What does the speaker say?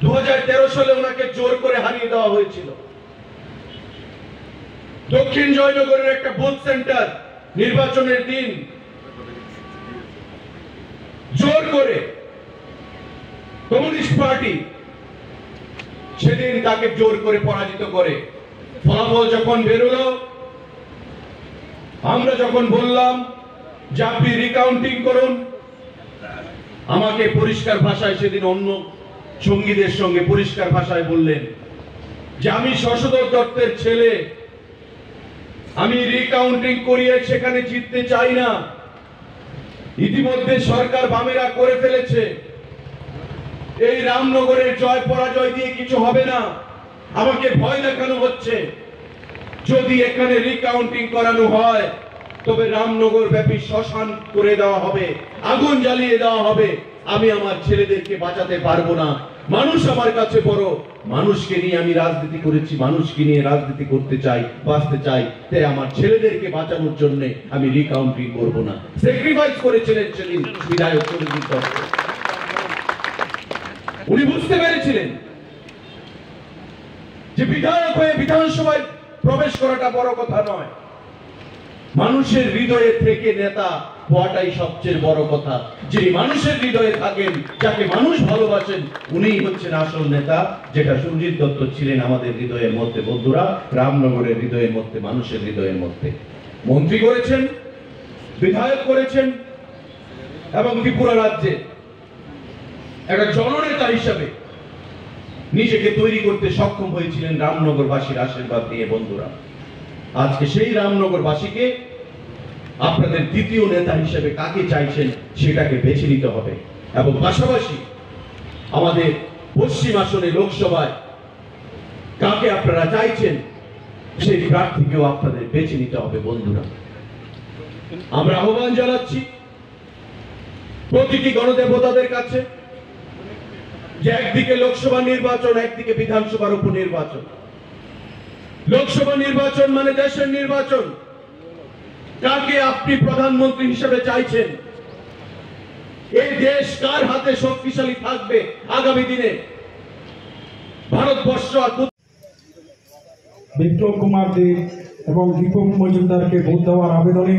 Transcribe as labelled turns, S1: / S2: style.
S1: 2013 সালে ওনাকে জোর করে হারিয়ে দেওয়া হয়েছিল। দক্ষিণ জয়নগরের একটা বুথ সেন্টার নির্বাচনের দিন জোর করে কমিউনিস্ট পার্টি সেদিন তাকে জোর করে পরাজিত করে। ফলাফল যখন বেরোলো, আমরা যখন বললাম যে আপনি রিকাউন্টিং করুন, আমাকে পরিষ্কার ভাষায় সেদিন অন্য সঙ্গীদের সঙ্গে পরিষ্কার ভাষায় বললেন যে আমি শশধর দত্তের ছেলে, আমি রিকাউন্টিং করিয়ে সেখানে জিততে চাই না। ইতিমধ্যে সরকার বামেরা করে ফেলেছে, এই রামনগরের জয় পরাজয় দিয়ে কিছু হবে না। আমাকে ভয় দেখানো হচ্ছে, যদি এখানে রিকাউন্টিং করানো হয় তবে রামনগর ব্যাপী শ্মশান করে দেওয়া হবে, আগুন জ্বালিয়ে দেওয়া হবে। আমি আমার ছেলেদেরকে বাঁচাতে পারবো না। মানুষ আমার কাছে বড়, মানুষকে নিয়ে আমি রাজনীতি করেছি, মানুষকে নিয়ে রাজনীতি করতে চাই, বাঁচতে চাই। তাই আমার ছেলেদেরকে বাঁচানোর জন্য আমি রিকাউন্টিং করব না। স্যাক্রিফাইস করেছিলেন সেদিন বিধায়ক সুরজিৎ দত্ত। উনি বুঝতে পেরেছিলেন যে বিধায়ক হয়ে বিধানসভায় প্রবেশ করাটা বড় কথা নয়, মানুষের হৃদয়ে থেকে নেতা হওয়াটাই সবচেয়ে বড় কথা। যিনি মানুষের হৃদয়ে থাকেন, যাকে মানুষ ভালোবাসেন, উনিই হচ্ছেন আসল নেতা, যেটা সুরজিৎ দত্ত ছিলেন আমাদের হৃদয়ের মধ্যে। বন্ধুরা, রামনগরের হৃদয়ের মধ্যে, মানুষের হৃদয়ের মধ্যে মন্ত্রী করেছেন, বিধায়ক করেছেন এবং ত্রিপুরা রাজ্যে একটা জননেতা হিসাবে নিজেকে তৈরি করতে সক্ষম হয়েছিলেন রামনগরবাসীর আশীর্বাদ নিয়ে। বন্ধুরা, আজকে সেই রামনগরবাসীকে আপনাদের দ্বিতীয় নেতা হিসেবে কাকে চাইছেন সেটাকে বেছে নিতে হবে, এবং পাশাপাশি আমাদের পশ্চিম আসনে লোকসভায় কাকে আপনারা চাইছেন সেই প্রার্থীকেও আপনাদের বেছে নিতে হবে। বন্ধুরা, আমরা আহ্বান জানাচ্ছি প্রতিটি গণদেবতাদের কাছে যে একদিকে লোকসভা নির্বাচন, একদিকে বিধানসভার উপনির্বাচন। লোকসভা নির্বাচন মানে দেশের নির্বাচন। কাকে আপনি প্রধানমন্ত্রী হিসেবে চাইছেন? এই দেশ কার হাতে শক্তিশালী থাকবে আগামী দিনে? ভারতবর্ষ
S2: বিপ্লব কুমার দে এবং দীপক মজুমদারকে ভোট দেওয়ার আবেদনে